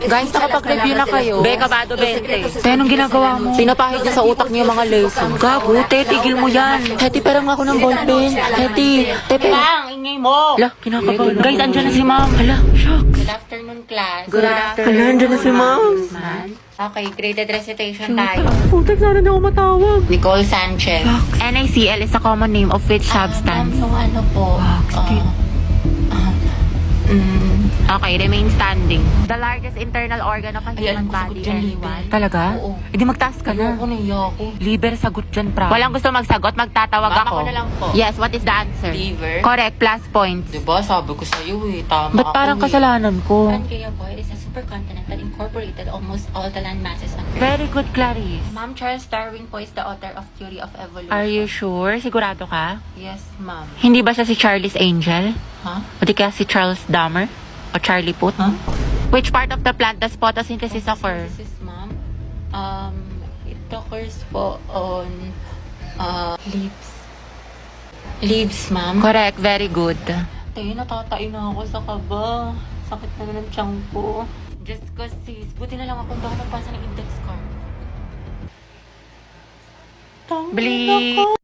Guys, nakapag-review na kayo. Beka Bado 20. Te, anong ginagawa mo? Pinapahid niya sa utak niyo mga lesson. Gago, te, tigil mo yan. Heti, pero nga ako ng ballpen. Heti, pero... Lang, ingay mo. Hala, kinakabahan. Guys, andyan na si ma'am. Hala, shucks. Good afternoon, class. Good afternoon. Hala, andyan na si ma'am. Okay, graded recitation tayo. Putek, sana na ako matawag. Nicole Sanchez. NaCl is a common name of which substance? Ma'am, ano po? Okay, remain standing. The largest internal organ of a Ayan, human body, sagot dyan, anyone? liver. Talaga? Oo. Edi magtaas ka na. Ayoko, naiya ako. Liver, sagot dyan, pra. Walang gusto magsagot, magtatawag Ma'am, ako. ako na lang po. Yes, what is the answer? Liver. Correct, plus points. Diba, sabi ko sa'yo eh, tama Ba't parang ako kasalanan ko? Pangea Boy is a supercontinent that incorporated almost all the land masses on Earth. Very good, Clarice. Ma'am, Charles Darwin po is the author of Theory of Evolution. Are you sure? Sigurado ka? Yes, ma'am. Hindi ba siya si Charlie's Angel? Huh? O di kaya si Charles Dahmer? O Charlie Puth? Huh? Which part of the plant does photosynthesis occur? This is, ma'am. It occurs po on leaves. Leaves, ma'am. Correct, very good. Tayo, natatain na ako sa kaba. Sakit na ng tiyan ko. Just ko, sis. Buti na lang akong baka nagpasa ng index card. Bleep.